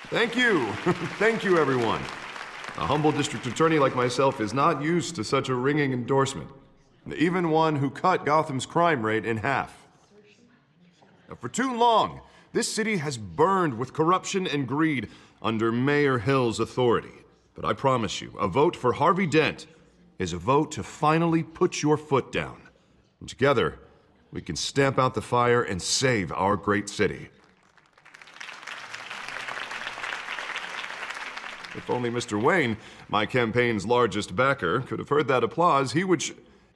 Thank you. Thank you, everyone. A humble district attorney like myself is not used to such a ringing endorsement. Even one who cut Gotham's crime rate in half. For too long, this city has burned with corruption and greed under Mayor Hill's authority. But I promise you, a vote for Harvey Dent is a vote to finally put your foot down. And together, we can stamp out the fire and save our great city. If only Mr. Wayne, my campaign's largest backer, could have heard that applause, he would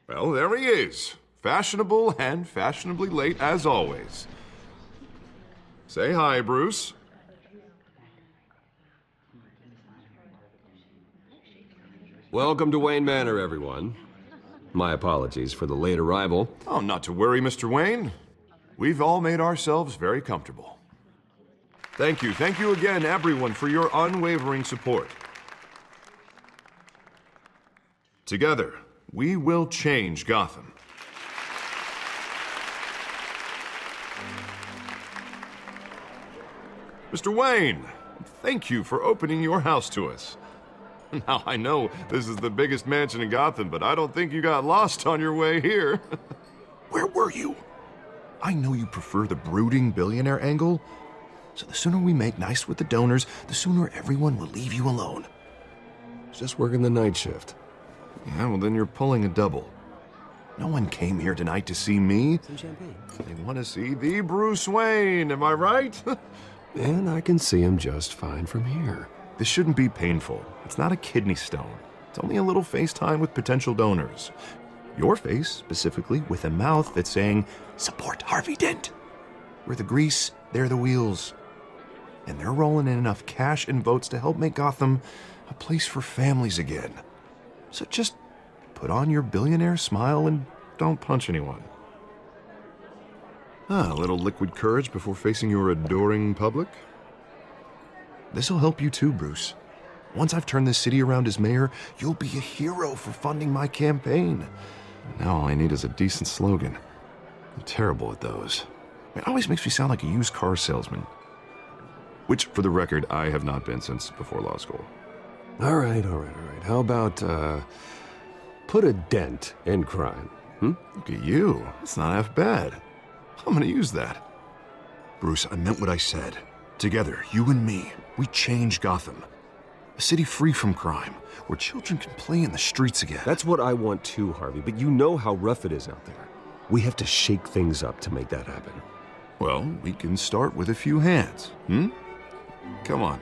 well, there he is. Fashionable and fashionably late as always. Say hi, Bruce. Welcome to Wayne Manor, everyone. My apologies for the late arrival. Oh, not to worry, Mr. Wayne. We've all made ourselves very comfortable. Thank you again, everyone, for your unwavering support. Together, we will change Gotham. Mr. Wayne, thank you for opening your house to us. Now, I know this is the biggest mansion in Gotham, but I don't think you got lost on your way here. Where were you? I know you prefer the brooding billionaire angle, so the sooner we make nice with the donors, the sooner everyone will leave you alone. Just working the night shift. Yeah, well, then you're pulling a double. No one came here tonight to see me. Some champagne. They want to see the Bruce Wayne, am I right? And I can see him just fine from here. This shouldn't be painful. It's not a kidney stone. It's only a little FaceTime with potential donors. Your face, specifically, with a mouth that's saying, support Harvey Dent. We're the grease, they're the wheels. And they're rolling in enough cash and votes to help make Gotham a place for families again. So just put on your billionaire smile and don't punch anyone. A little liquid courage before facing your adoring public. This'll help you too, Bruce. Once I've turned this city around as mayor, you'll be a hero for funding my campaign. Now all I need is a decent slogan. I'm terrible at those. It always makes me sound like a used car salesman. Which, for the record, I have not been since before law school. All right. How about, put a dent in crime, Look at you. It's not half bad. I'm gonna use that. Bruce, I meant what I said. Together, you and me, we change Gotham. A city free from crime, where children can play in the streets again. That's what I want too, Harvey, but you know how rough it is out there. We have to shake things up to make that happen. Well, we can start with a few hands, Come on.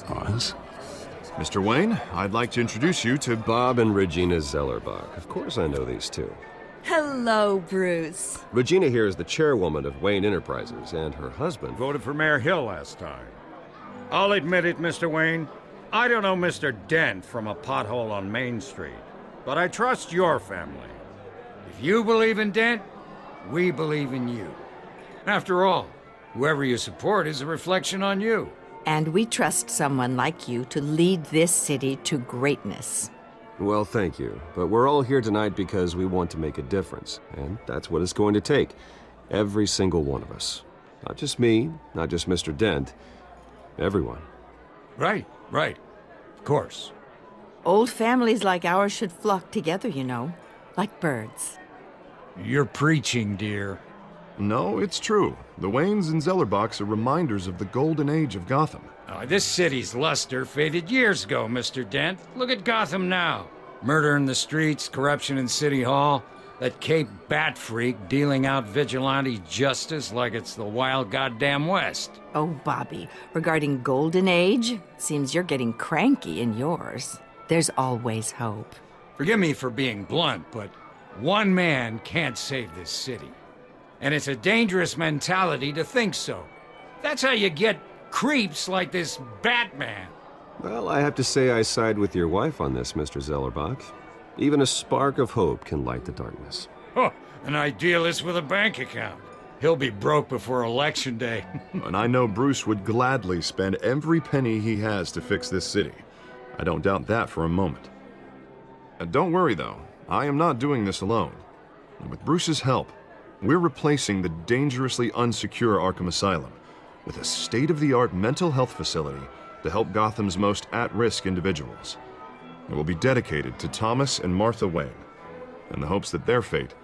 Pause. Mr. Wayne, I'd like to introduce you to Bob and Regina Zellerbach. Of course I know these two. Hello, Bruce. Regina here is the chairwoman of Wayne Enterprises, and her husband... Voted for Mayor Hill last time. I'll admit it, Mr. Wayne. I don't know Mr. Dent from a pothole on Main Street, but I trust your family. If you believe in Dent, we believe in you. After all, whoever you support is a reflection on you. And we trust someone like you to lead this city to greatness. Well, thank you. But we're all here tonight because we want to make a difference. And that's what it's going to take. Every single one of us. Not just me, not just Mr. Dent. Everyone. Right. Of course. Old families like ours should flock together, you know, like birds. You're preaching, dear. No, it's true. The Waynes and Zellerbachs are reminders of the golden age of Gotham. This city's luster faded years ago, Mr. Dent. Look at Gotham now. Murder in the streets, corruption in City Hall, that Cape Bat freak dealing out vigilante justice like it's the wild goddamn West. Oh, Bobby, regarding Golden Age, seems you're getting cranky in yours. There's always hope. Forgive me for being blunt, but one man can't save this city. And it's a dangerous mentality to think so. That's how you get creeps like this Batman. Well, I have to say I side with your wife on this, Mr. Zellerbach. Even a spark of hope can light the darkness. Oh, an idealist with a bank account. He'll be broke before Election Day. And I know Bruce would gladly spend every penny he has to fix this city. I don't doubt that for a moment. Don't worry, though. I am not doing this alone. And with Bruce's help, we're replacing the dangerously unsecure Arkham Asylum with a state-of-the-art mental health facility to help Gotham's most at-risk individuals. It will be dedicated to Thomas and Martha Wayne, in the hopes that their fate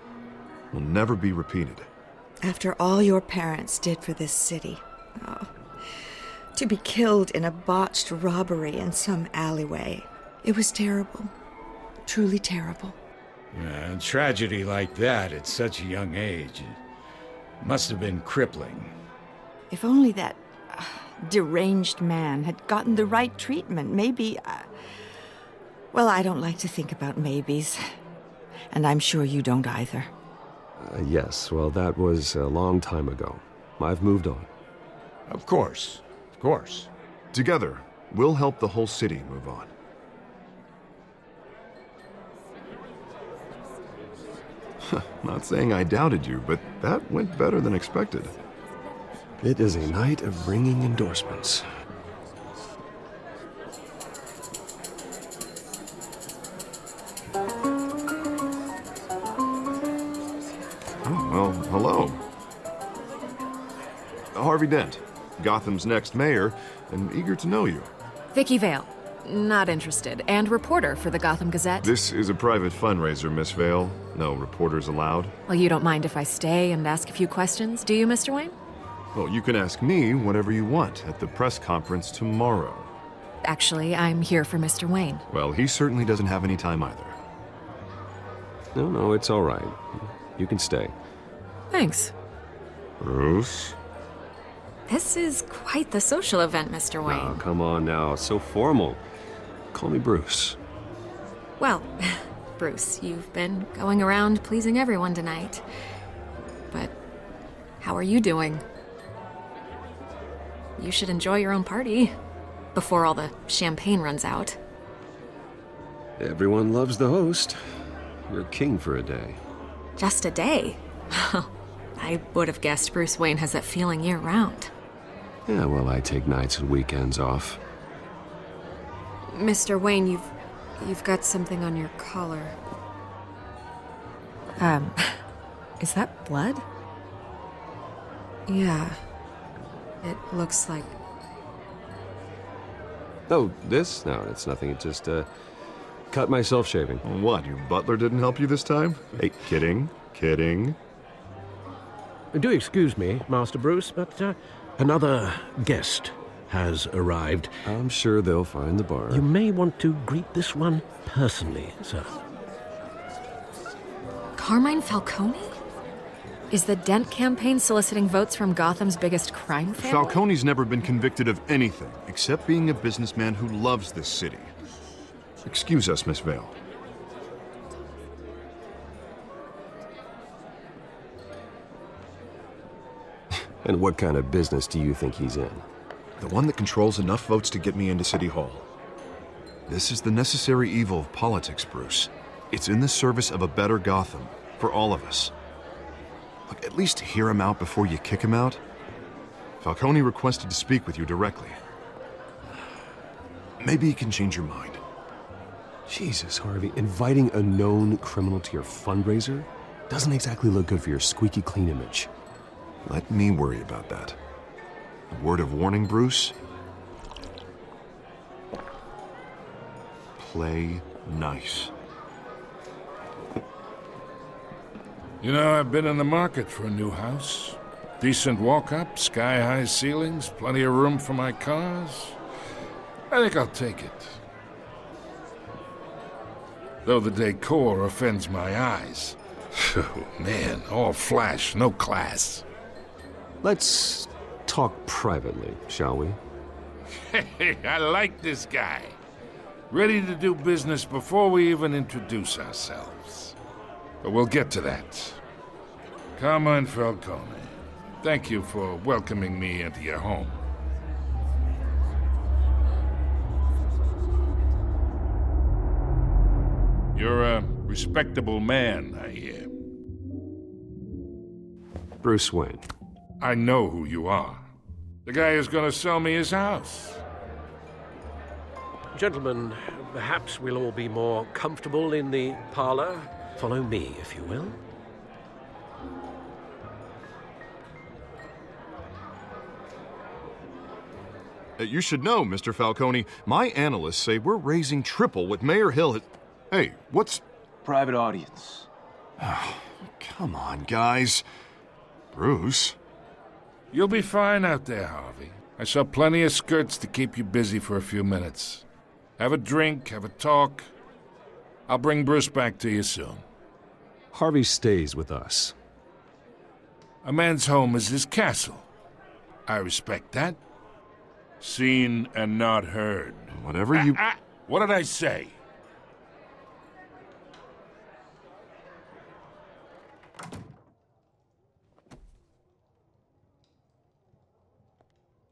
will never be repeated. After all your parents did for this city, oh, to be killed in a botched robbery in some alleyway, it was terrible. Truly terrible. A tragedy like that at such a young age must have been crippling. If only that deranged man had gotten the right treatment, maybe... well, I don't like to think about maybes. And I'm sure you don't either. Yes, well, that was a long time ago. I've moved on. Of course. Of course. Together, we'll help the whole city move on. Not saying I doubted you, but that went better than expected. It is a night of ringing endorsements. Oh, well, hello. Harvey Dent, Gotham's next mayor, and eager to know you. Vicky Vale. Not interested. And reporter for the Gotham Gazette. This is a private fundraiser, Miss Vale. No reporters allowed. Well, you don't mind if I stay and ask a few questions, do you, Mr. Wayne? Well, you can ask me whatever you want at the press conference tomorrow. Actually, I'm here for Mr. Wayne. Well, he certainly doesn't have any time either. No, it's all right. You can stay. Thanks. Bruce? This is quite the social event, Mr. Wayne. Oh, come on now. It's so formal. Call me Bruce. Well, Bruce, you've been going around pleasing everyone tonight. But how are you doing? You should enjoy your own party before all the champagne runs out. Everyone loves the host. You're king for a day. Just a day? I would have guessed Bruce Wayne has that feeling year-round. Yeah, well, I take nights and weekends off. Mr. Wayne, you've got something on your collar. Is that blood? Yeah. It looks like... Oh, this? No, it's nothing. It just, cut myself shaving. What, your butler didn't help you this time? Hey, kidding, kidding. Do excuse me, Master Bruce, but another guest has arrived. I'm sure they'll find the bar. You may want to greet this one personally, sir. Carmine Falcone? Is the Dent campaign soliciting votes from Gotham's biggest crime family? Falcone's never been convicted of anything except being a businessman who loves this city. Excuse us, Miss Vale. And what kind of business do you think he's in? The one that controls enough votes to get me into City Hall. This is the necessary evil of politics, Bruce. It's in the service of a better Gotham, for all of us. Look, at least hear him out before you kick him out. Falcone requested to speak with you directly. Maybe he can change your mind. Jesus, Harvey, inviting a known criminal to your fundraiser doesn't exactly look good for your squeaky clean image. Let me worry about that. A word of warning, Bruce? Play nice. You know, I've been in the market for a new house. Decent walk-up, sky-high ceilings, plenty of room for my cars. I think I'll take it. Though the decor offends my eyes. Oh, man, all flash, no class. Let's talk privately, shall we? Hey, I like this guy. Ready to do business before we even introduce ourselves. But we'll get to that. Carmine Falcone, thank you for welcoming me into your home. You're a respectable man, I hear. Bruce Wayne. I know who you are. The guy who's gonna sell me his house. Gentlemen, perhaps we'll all be more comfortable in the parlor. Follow me, if you will. You should know, Mr. Falcone, my analysts say we're raising triple what Mayor Hill has... Hey, what's... Private audience. Come on, guys. Bruce? You'll be fine out there, Harvey. I saw plenty of skirts to keep you busy for a few minutes. Have a drink, have a talk. I'll bring Bruce back to you soon. Harvey stays with us. A man's home is his castle. I respect that. Seen and not heard. Whatever you... What did I say?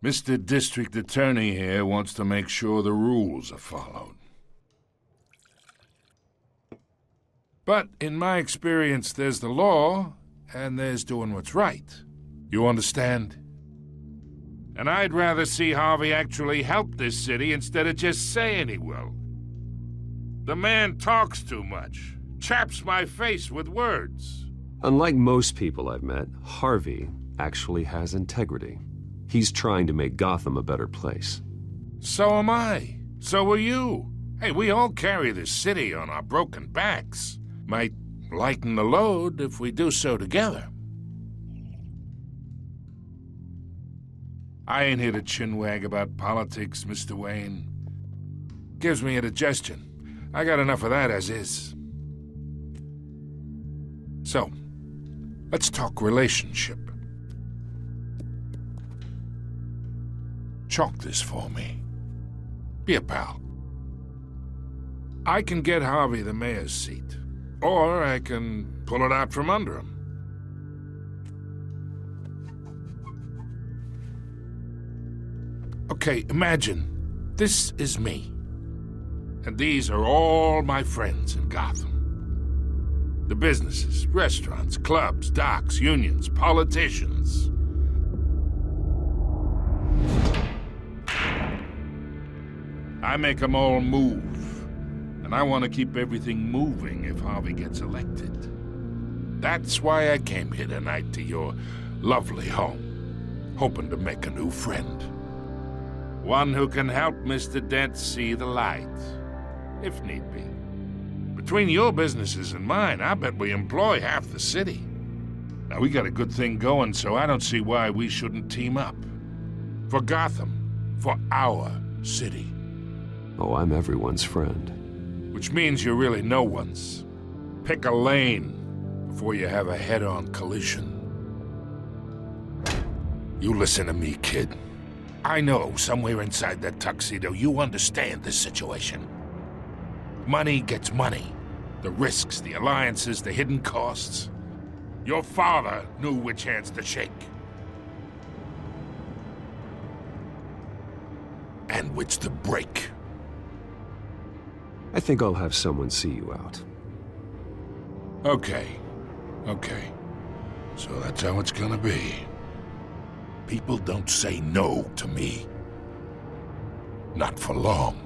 Mr. District Attorney here wants to make sure the rules are followed. But in my experience, there's the law, and there's doing what's right. You understand? And I'd rather see Harvey actually help this city instead of just saying he will. The man talks too much, chaps my face with words. Unlike most people I've met, Harvey actually has integrity. He's trying to make Gotham a better place. So am I. So are you. Hey, we all carry this city on our broken backs. Might lighten the load if we do so together. I ain't here to chinwag about politics, Mr. Wayne. Gives me indigestion. I got enough of that as is. So, let's talk relationship. Chalk this for me. Be a pal. I can get Harvey the mayor's seat, or I can pull it out from under him. Okay, imagine this is me, and these are all my friends in Gotham. The businesses, restaurants, clubs, docks, unions, politicians. I make them all move, and I want to keep everything moving if Harvey gets elected. That's why I came here tonight to your lovely home, hoping to make a new friend. One who can help Mr. Dent see the light, if need be. Between your businesses and mine, I bet we employ half the city. Now, we got a good thing going, so I don't see why we shouldn't team up. For Gotham, for our city. Oh, I'm everyone's friend. Which means you're really no one's. Pick a lane before you have a head-on collision. You listen to me, kid. I know somewhere inside that tuxedo you understand this situation. Money gets money. The risks, the alliances, the hidden costs. Your father knew which hands to shake. And which to break. I think I'll have someone see you out. Okay. So that's how it's gonna be. People don't say no to me. Not for long.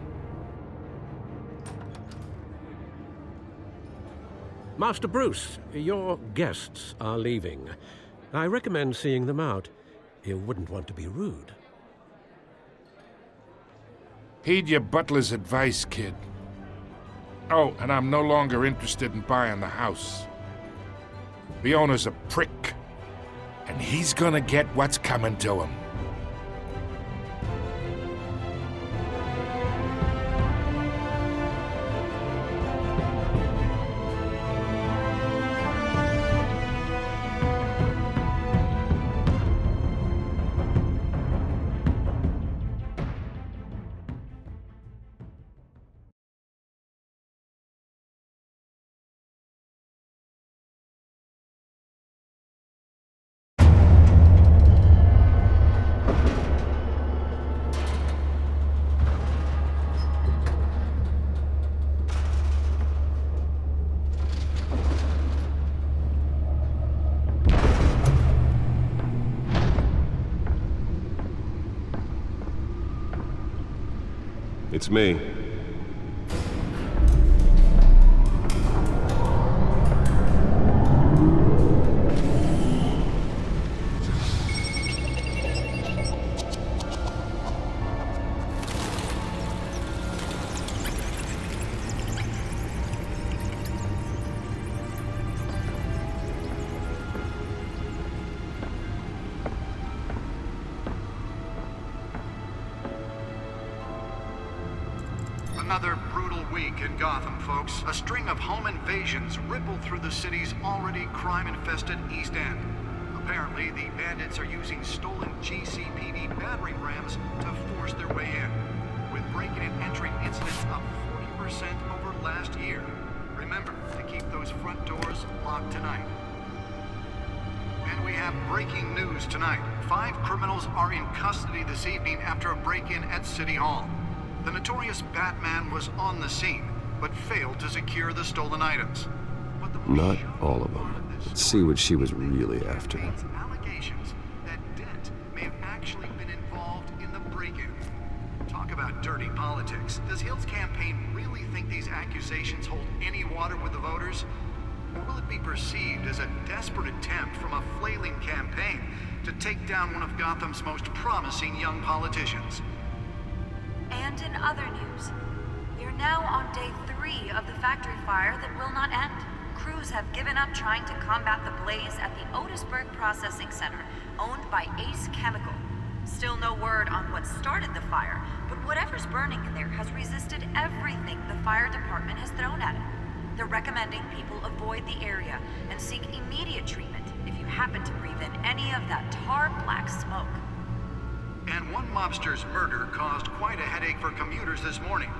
Master Bruce, your guests are leaving. I recommend seeing them out. You wouldn't want to be rude. Heed your butler's advice, kid. Oh, and I'm no longer interested in buying the house. The owner's a prick, and he's gonna get what's coming to him. It's me. Another brutal week in Gotham, folks. A string of home invasions rippled through the city's already crime-infested East End. Apparently, the bandits are using stolen GCPD battering rams to force their way in, with breaking and entering incidents up 40% over last year. Remember to keep those front doors locked tonight. And we have breaking news tonight. 5 criminals are in custody this evening after a break-in at City Hall. The notorious Batman was on the scene, but failed to secure the stolen items. But the Not all of them. Let's see what she was really after. Allegations that Dent may have actually been involved in the break-in. Talk about dirty politics. Does Hill's campaign really think these accusations hold any water with the voters? Or will it be perceived as a desperate attempt from a flailing campaign to take down one of Gotham's most promising young politicians? And in other news, we're now on day 3 of the factory fire that will not end. Crews have given up trying to combat the blaze at the Otisburg Processing Center, owned by Ace Chemical. Still no word on what started the fire, but whatever's burning in there has resisted everything the fire department has thrown at it. They're recommending people avoid the area and seek immediate treatment if you happen to breathe in any of that tar black smoke. And one mobster's murder caused quite a headache for commuters this morning.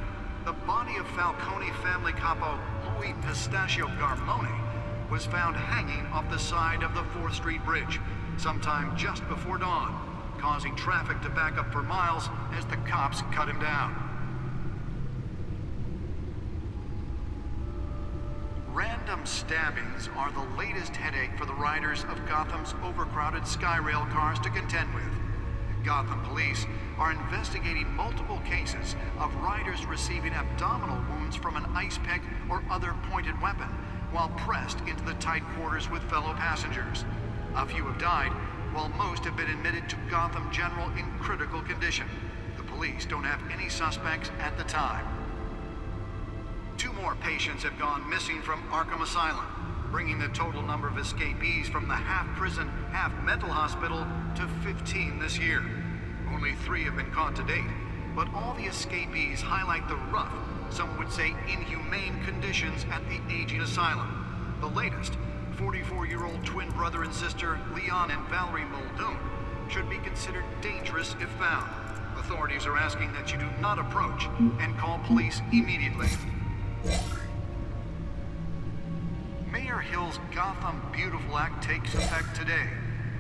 The body of Falcone family capo Louis Pistachio Garmone was found hanging off the side of the 4th Street Bridge sometime just before dawn, causing traffic to back up for miles as the cops cut him down. Random stabbings are the latest headache for the riders of Gotham's overcrowded Skyrail cars to contend with. Gotham police are investigating multiple cases of riders receiving abdominal wounds from an ice pick or other pointed weapon while pressed into the tight quarters with fellow passengers. A few have died, while most have been admitted to Gotham General in critical condition. The police don't have any suspects at the time. 2 more patients have gone missing from Arkham Asylum, bringing the total number of escapees from the half-prison, half-mental hospital to 15 this year. Only 3 have been caught to date, but all the escapees highlight the rough, some would say inhumane conditions at the aging asylum. The latest, 44-year-old twin brother and sister Leon and Valerie Muldoon, should be considered dangerous if found. Authorities are asking that you do not approach and call police immediately. Mayor Hill's Gotham Beautiful Act takes effect today,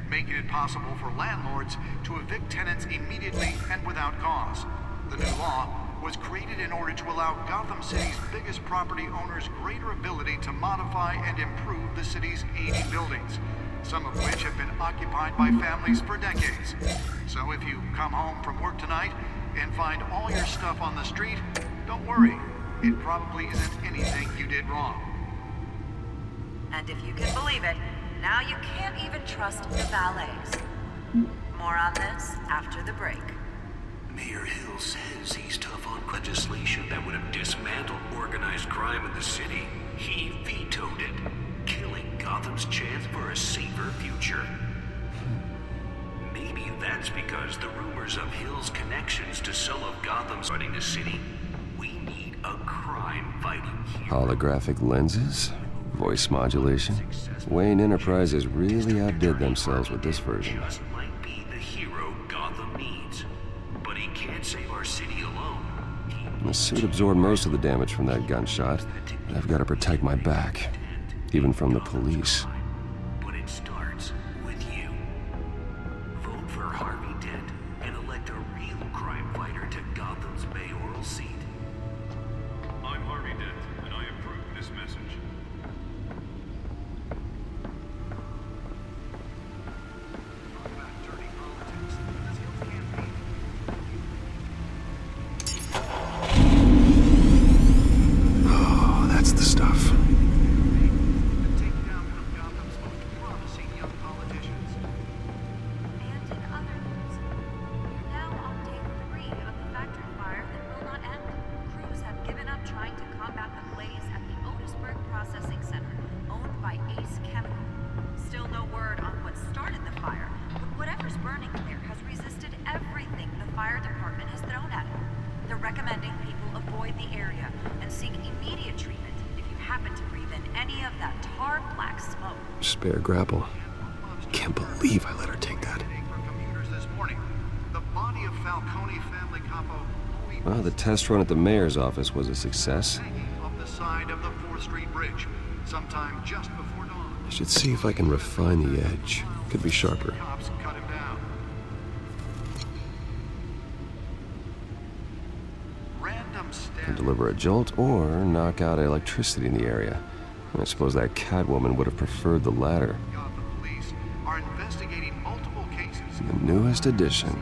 making it possible for landlords to evict tenants immediately and without cause. The new law was created in order to allow Gotham City's biggest property owners greater ability to modify and improve the city's aging buildings, some of which have been occupied by families for decades. So if you come home from work tonight and find all your stuff on the street, don't worry. It probably isn't anything you did wrong. And if you can believe it, now you can't even trust the valets. More on this after the break. Mayor Hill says he's tough on legislation that would have dismantled organized crime in the city. He vetoed it, killing Gotham's chance for a safer future. Maybe that's because the rumors of Hill's connections to some of Gotham's running the city. We need a crime-fighting hero. Holographic lenses? Voice modulation? Wayne Enterprises really outdid themselves with this version. Just might be the hero Gotham needs. But he can't save our city alone. The suit absorbed most of the damage from that gunshot, and I've got to protect my back, even from the police. But it starts with you. Vote for Harvey Dent and elect a real crime fighter to Gotham's mayoral seat. I'm Harvey Dent, and I approve this message. seek immediate treatment if you happen to breathe in any of that tar black smoke. Spare grapple. Can't believe I let her take that. The body of Falcone family capo Louis Well, the test run at the mayor's office was a success. of the side of the 4th Street Bridge, sometime just before dawn. I should see if I can refine the edge. Could be sharper. Cops cut him down. Random Can deliver a jolt or knock out electricity in the area. I suppose that Catwoman would have preferred the latter. police are investigating multiple cases. The newest addition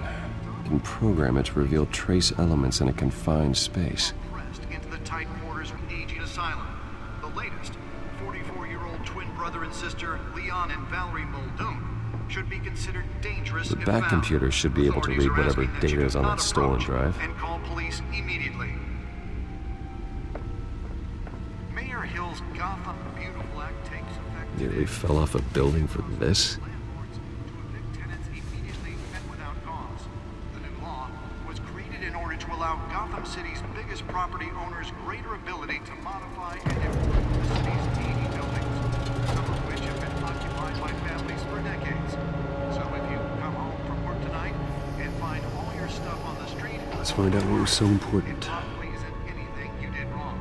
can program it to reveal trace elements in a confined space. Pressed into the tight quarters of aging asylum. The latest, 44-year-old twin brother and sister Leon and Valerie Muldoon should be considered dangerous. The if back found. computer should be able to Authorities read are whatever asking that you data is do on not that stolen approach drive. and call police immediately. Mayor Hill's Gotham Beautiful Act takes effect. Nearly fell off a building for this? Tenants immediately and without cause. The new law was created in order to allow Gotham City's biggest property owners greater ability to modify and improve the city's aging buildings, some of which have been occupied by families for decades. So if you come home from work tonight and find all your stuff on the street, Let's find out what was so important. probably isn't anything you did wrong.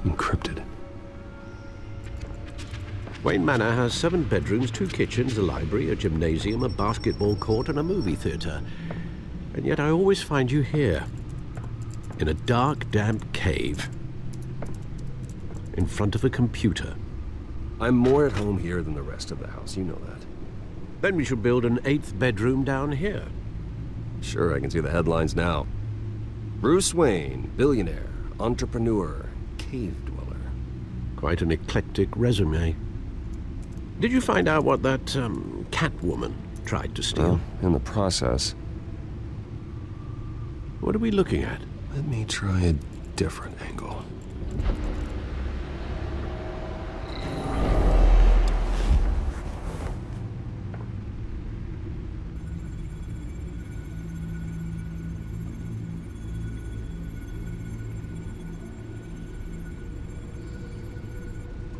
Encrypted. Wayne Manor has 7 bedrooms, 2 kitchens, a library, a gymnasium, a basketball court, and a movie theater. And yet I always find you here, in a dark, damp cave, in front of a computer. I'm more at home here than the rest of the house, you know that. Then we should build an 8th bedroom down here. Sure, I can see the headlines now. Bruce Wayne, billionaire, entrepreneur, cave dweller. Quite an eclectic resume. Did you find out what that, Catwoman tried to steal? Well, in the process. What are we looking at? Let me try a different angle.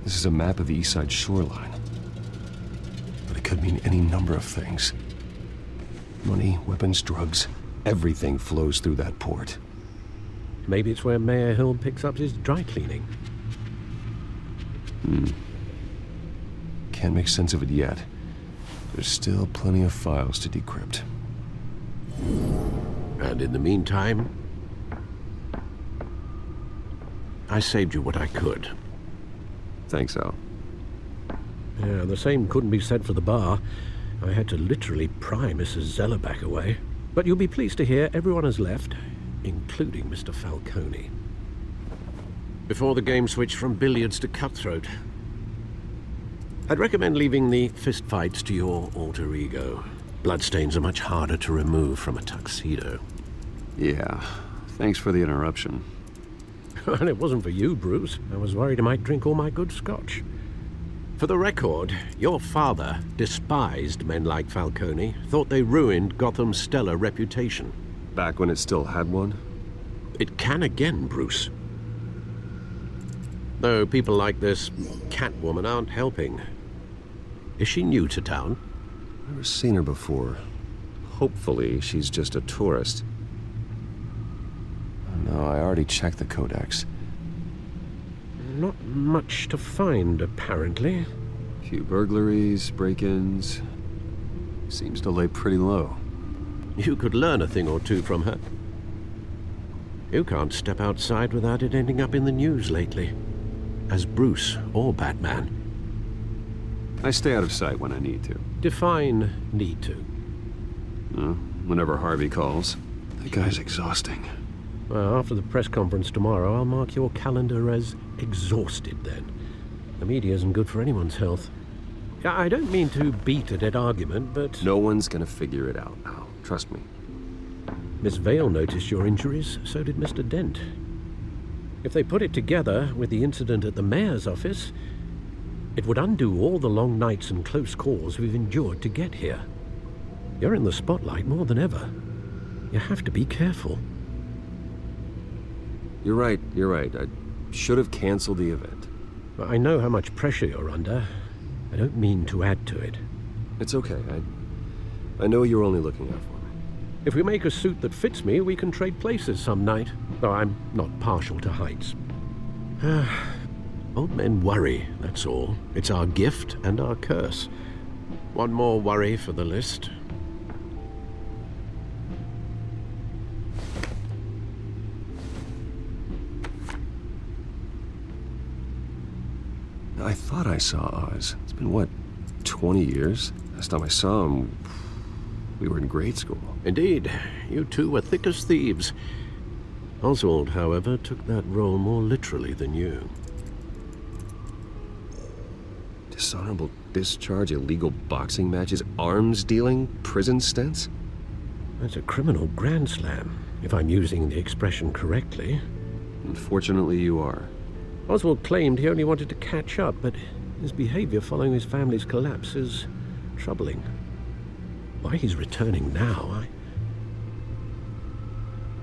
This is a map of the East Side shoreline. But it could mean any number of things. Money, weapons, drugs, everything flows through that port. Maybe it's where Mayor Hill picks up his dry cleaning. Can't make sense of it yet. There's still plenty of files to decrypt. And in the meantime, I saved you what I could. Thanks, Al. Yeah, the same couldn't be said for the bar. I had to literally pry Mrs. Zellerbach away. But you'll be pleased to hear everyone has left, including Mr. Falcone. Before the game switched from billiards to cutthroat. I'd recommend leaving the fistfights to your alter ego. Bloodstains are much harder to remove from a tuxedo. Yeah, thanks for the interruption. And it wasn't for you, Bruce. I was worried I might drink all my good scotch. For the record, your father despised men like Falcone, thought they ruined Gotham's stellar reputation. Back when it still had one? It can again, Bruce. Though people like this Catwoman aren't helping. Is she new to town? Never seen her before. Hopefully, she's just a tourist. No, I already checked the codex. Not much to find, apparently. Few burglaries, break-ins. Seems to lay pretty low. You could learn a thing or two from her. You can't step outside without it ending up in the news lately. As Bruce or Batman. I stay out of sight when I need to. Define need to. Whenever Harvey calls. That guy's exhausting. Well, after the press conference tomorrow, I'll mark your calendar as exhausted then. The media isn't good for anyone's health. I don't mean to beat a dead argument, but... No one's gonna figure it out now. Trust me. Miss Vale noticed your injuries, so did Mr. Dent. If they put it together with the incident at the mayor's office, it would undo all the long nights and close calls we've endured to get here. You're in the spotlight more than ever. You have to be careful. You're right. I should have canceled the event. I know how much pressure you're under. I don't mean to add to it. It's okay. I know you're only looking out for me. If we make a suit that fits me, we can trade places some night. Though I'm not partial to heights. Old men worry, that's all. It's our gift and our curse. One more worry for the list. I thought I saw Oz. It's been, what, 20 years? Last time I saw him, we were in grade school. Indeed. You two were thick as thieves. Oswald, however, took that role more literally than you. Dishonorable discharge, illegal boxing matches, arms dealing, prison stints? That's a criminal grand slam, if I'm using the expression correctly. Unfortunately, you are. Oswald claimed he only wanted to catch up, but his behavior following his family's collapse is troubling. Why he's returning now, I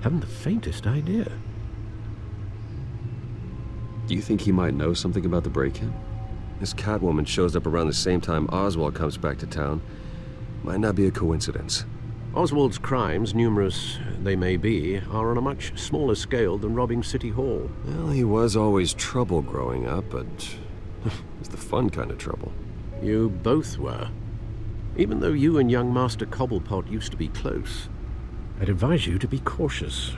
haven't the faintest idea. Do you think he might know something about the break-in? This Catwoman shows up around the same time Oswald comes back to town. Might not be a coincidence. Oswald's crimes, numerous they may be, are on a much smaller scale than robbing City Hall. Well, he was always trouble growing up, but it's the fun kind of trouble. You both were. Even though you and young Master Cobblepot used to be close, I'd advise you to be cautious.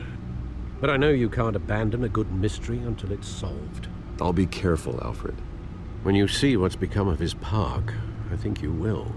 But I know you can't abandon a good mystery until it's solved. I'll be careful, Alfred. When you see what's become of his park, I think you will.